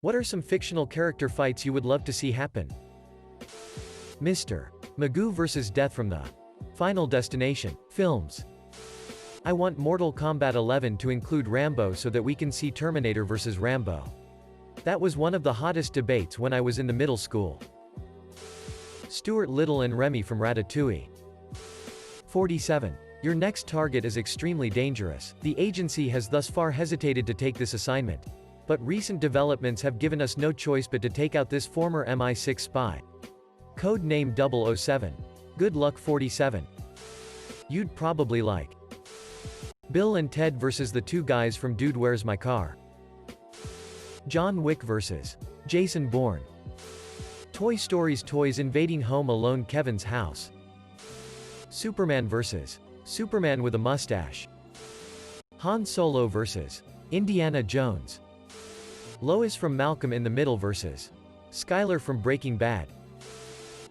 What are some fictional character fights you would love to see happen? Mr. Magoo vs. Death from the Final Destination films. I want Mortal Kombat 11 to include Rambo so that we can see Terminator vs. Rambo. That was one of the hottest debates when I was in the middle school. Stuart Little and Remy from Ratatouille. 47. Your next target is extremely dangerous. The agency has thus far hesitated to take this assignment. But recent developments have given us no choice but to take out this former MI6 spy. Code name 007. Good luck 47. You'd probably like Bill and Ted vs. the two guys from Dude Where's My Car. John Wick vs. Jason Bourne. Toy Story's toys invading Home Alone Kevin's house. Superman vs. Superman with a mustache. Han Solo vs. Indiana Jones. Lois from Malcolm in the Middle vs. Skylar from Breaking Bad.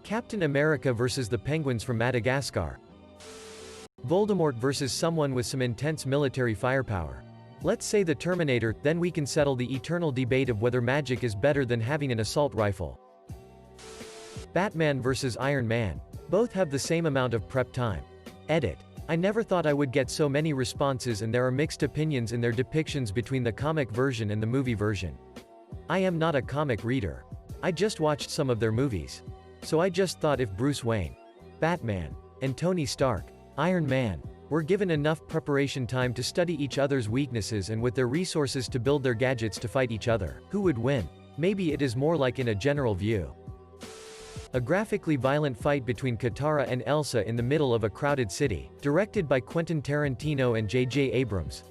Captain America vs. the Penguins from Madagascar. Voldemort vs. someone with some intense military firepower. Let's say the Terminator, then we can settle the eternal debate of whether magic is better than having an assault rifle. Batman vs. Iron Man. Both have the same amount of prep time. Edit. I never thought I would get so many responses, and there are mixed opinions in their depictions between the comic version and the movie version. I am not a comic reader. I just watched some of their movies. So I just thought if Bruce Wayne, Batman, and Tony Stark, Iron Man, were given enough preparation time to study each other's weaknesses and with their resources to build their gadgets to fight each other, who would win? Maybe it is more like in a general view. A graphically violent fight between Katara and Elsa in the middle of a crowded city, directed by Quentin Tarantino and J.J. Abrams.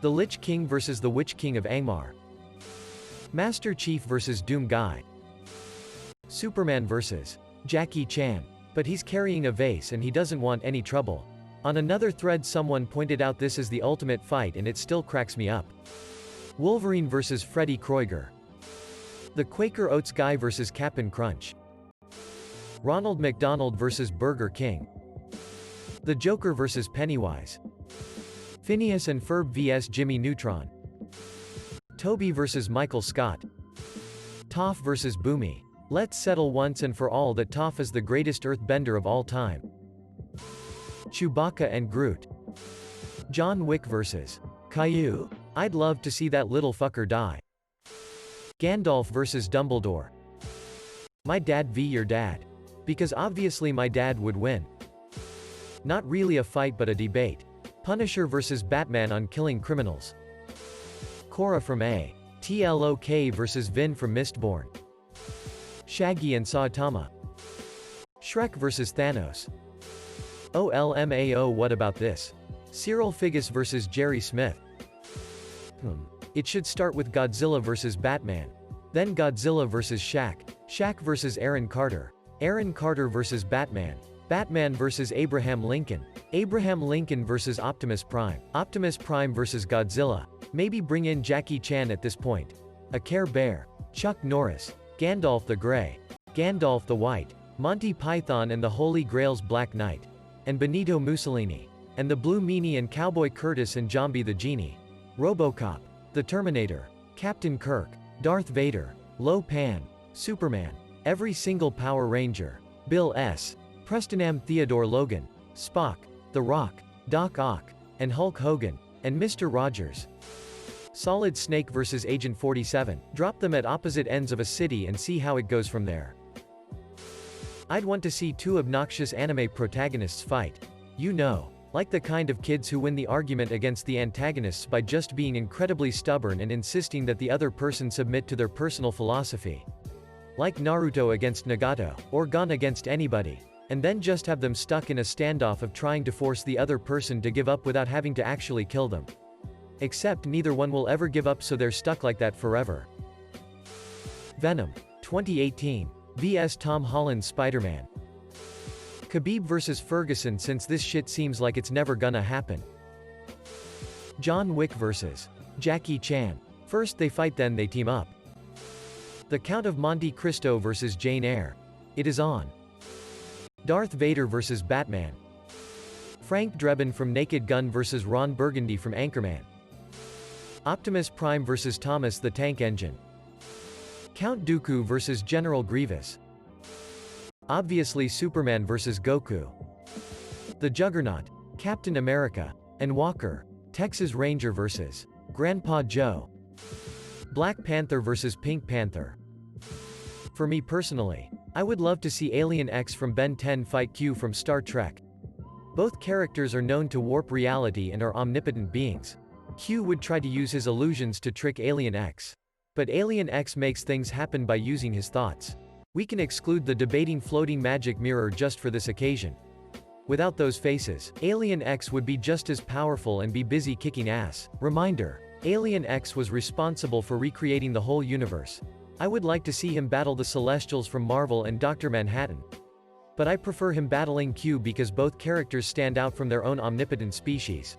The Lich King vs. the Witch King of Angmar. Master Chief vs. Doom Guy. Superman vs. Jackie Chan. But he's carrying a vase and he doesn't want any trouble. On another thread someone pointed out this is the ultimate fight and it still cracks me up. Wolverine vs. Freddy Krueger. The Quaker Oats Guy vs. Cap'n Crunch. Ronald McDonald vs. Burger King. The Joker vs. Pennywise. Phineas and Ferb vs. Jimmy Neutron. Toby vs. Michael Scott. Toph vs. Boomy. Let's settle once and for all that Toph is the greatest earthbender of all time. Chewbacca and Groot. John Wick vs. Caillou. I'd love to see that little fucker die. Gandalf vs. Dumbledore. My dad v your dad. Because obviously my dad would win. Not really a fight but a debate. Punisher vs. Batman on killing criminals. Korra from A.T.L.O.K. vs. Vin from Mistborn. Shaggy and Saitama. Shrek vs. Thanos. OLMAO. What about this? Cyril Figgis vs. Jerry Smith. It should start with Godzilla vs. Batman. Then Godzilla vs. Shaq. Shaq vs. Aaron Carter. Aaron Carter vs. Batman. Batman vs. Abraham Lincoln. Abraham Lincoln vs. Optimus Prime. Optimus Prime vs. Godzilla. Maybe bring in Jackie Chan at this point. A Care Bear. Chuck Norris. Gandalf the Grey. Gandalf the White. Monty Python and the Holy Grail's Black Knight. And Benito Mussolini. And the Blue Meanie and Cowboy Curtis and Zombie the Genie. RoboCop. The Terminator. Captain Kirk. Darth Vader. Lo Pan. Superman. Every single Power Ranger. Bill S. Prestonham. Theodore Logan. Spock. The Rock. Doc Ock. And Hulk Hogan. And Mr. Rogers. Solid Snake vs. Agent 47. Drop them at opposite ends of a city and see how it goes from there. I'd want to see two obnoxious anime protagonists fight. You know, like the kind of kids who win the argument against the antagonists by just being incredibly stubborn and insisting that the other person submit to their personal philosophy. Like Naruto against Nagato, or Gon against anybody. And then just have them stuck in a standoff of trying to force the other person to give up without having to actually kill them. Except neither one will ever give up, so they're stuck like that forever. Venom. 2018. vs. Tom Holland's Spider-Man. Khabib vs. Ferguson, since this shit seems like it's never gonna happen. John Wick vs. Jackie Chan. First they fight, then they team up. The Count of Monte Cristo vs. Jane Eyre. It is on. Darth Vader vs. Batman. Frank Drebin from Naked Gun vs. Ron Burgundy from Anchorman. Optimus Prime vs. Thomas the Tank Engine. Count Dooku vs General Grievous. Obviously Superman vs Goku. The Juggernaut, Captain America, and Walker, Texas Ranger vs Grandpa Joe. Black Panther vs Pink Panther. For me personally, I would love to see Alien X from Ben 10 fight Q from Star Trek. Both characters are known to warp reality and are omnipotent beings. Q would try to use his illusions to trick Alien X. But Alien X makes things happen by using his thoughts. We can exclude the debating floating magic mirror just for this occasion. Without those faces, Alien X would be just as powerful and be busy kicking ass. Reminder: Alien X was responsible for recreating the whole universe. I would like to see him battle the Celestials from Marvel and Dr. Manhattan. But I prefer him battling Q because both characters stand out from their own omnipotent species.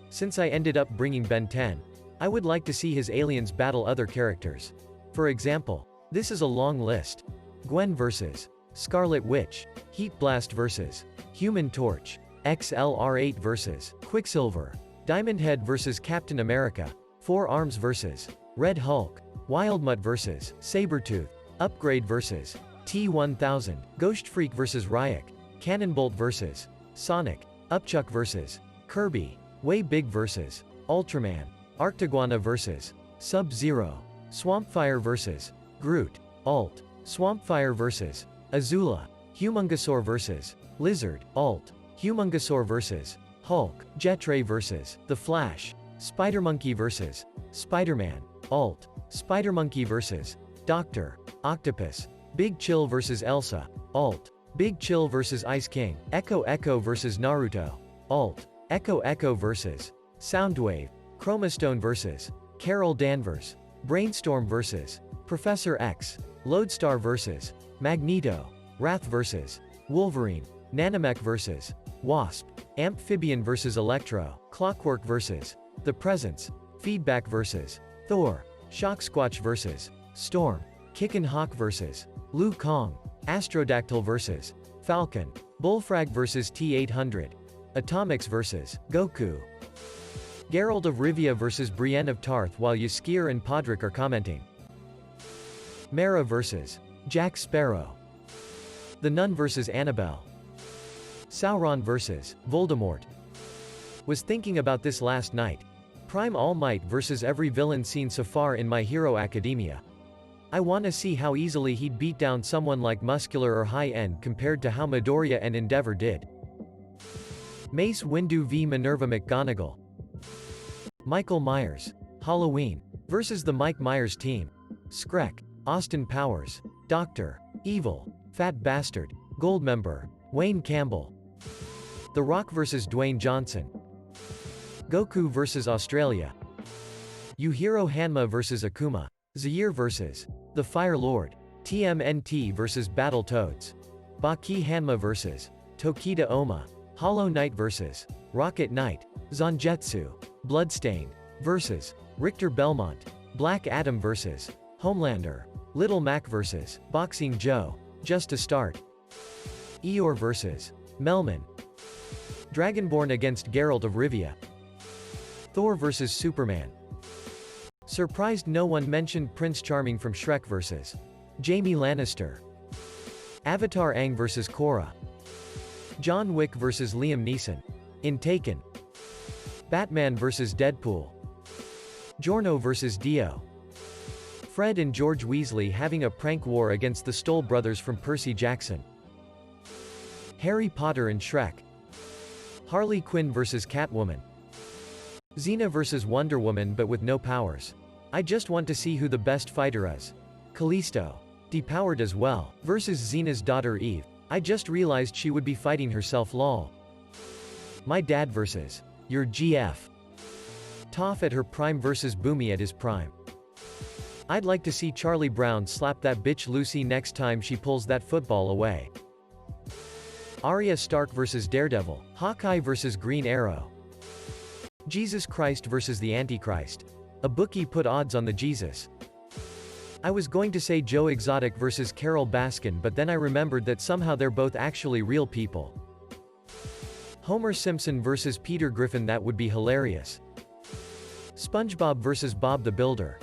Since I ended up bringing Ben 10, I would like to see his aliens battle other characters. For example, this is a long list. Gwen vs. Scarlet Witch, Heat Blast vs. Human Torch, XLR8 vs. Quicksilver, Diamond Head vs. Captain America, Four Arms vs. Red Hulk, Wildmutt vs. Sabretooth, Upgrade vs. T-1000, Ghost Freak vs. Ryuk, Cannonbolt vs. Sonic, Upchuck vs. Kirby, Way Big vs. Ultraman, Arctiguana vs. Sub-Zero, Swampfire vs. Groot, Alt, Swampfire vs. Azula, Humungosaur vs. Lizard, Alt, Humungosaur vs. Hulk, Jetray vs. The Flash, Spider-Monkey vs. Spider-Man, Alt, Spider-Monkey vs. Dr. Octopus, Big Chill vs. Elsa, Alt, Big Chill vs. Ice King, Echo Echo vs. Naruto, Alt, Echo Echo vs. Soundwave, Chromastone vs. Carol Danvers, Brainstorm vs. Professor X, Lodestar vs. Magneto, Wrath vs. Wolverine, Nanomech vs. Wasp, Amphibian vs. Electro, Clockwork vs. The Presence, Feedback vs. Thor, Shock Squatch vs. Storm, Kickin' Hawk vs. Liu Kang, Astrodactyl vs. Falcon, Bullfrag vs. T-800, Atomics vs. Goku. Geralt of Rivia vs. Brienne of Tarth while Yaskir and Podrick are commenting. Mara vs. Jack Sparrow. The Nun vs. Annabelle. Sauron vs. Voldemort. Was thinking about this last night. Prime All Might versus every villain seen so far in My Hero Academia. I wanna see how easily he'd beat down someone like Muscular or High End compared to how Midoriya and Endeavor did. Mace Windu v Minerva McGonagall. Michael Myers. Halloween. Versus the Mike Myers team. Skrek. Austin Powers. Dr. Evil. Fat Bastard. Goldmember. Wayne Campbell. The Rock vs. Dwayne Johnson. Goku vs. Australia. Yujiro Hanma vs. Akuma. Zaire vs. The Fire Lord. TMNT vs. Battletoads. Baki Hanma vs. Tokita Oma. Hollow Knight vs. Rocket Knight. Zangetsu. Bloodstained. Vs. Richter Belmont. Black Adam vs. Homelander. Little Mac vs. Boxing Joe. Just to start. Eeyore vs. Melman. Dragonborn against Geralt of Rivia. Thor vs. Superman. Surprised no one mentioned Prince Charming from Shrek vs. Jaime Lannister. Avatar Aang vs. Korra. John Wick vs. Liam Neeson. In Taken. Batman vs. Deadpool. Giorno vs. Dio. Fred and George Weasley having a prank war against the Stoll brothers from Percy Jackson. Harry Potter and Shrek. Harley Quinn vs. Catwoman. Xena vs. Wonder Woman but with no powers. I just want to see who the best fighter is. Callisto. Depowered as well. Versus Xena's daughter Eve. I just realized she would be fighting herself lol. My Dad vs. Your GF. Toph at her prime versus Boomy at his prime. I'd like to see Charlie Brown slap that bitch Lucy next time she pulls that football away. Arya Stark vs. Daredevil. Hawkeye vs. Green Arrow. Jesus Christ vs. the Antichrist. A bookie put odds on the Jesus. I was going to say Joe Exotic vs. Carol Baskin but then I remembered that somehow they're both actually real people. Homer Simpson vs. Peter Griffin, that would be hilarious. SpongeBob vs. Bob the Builder.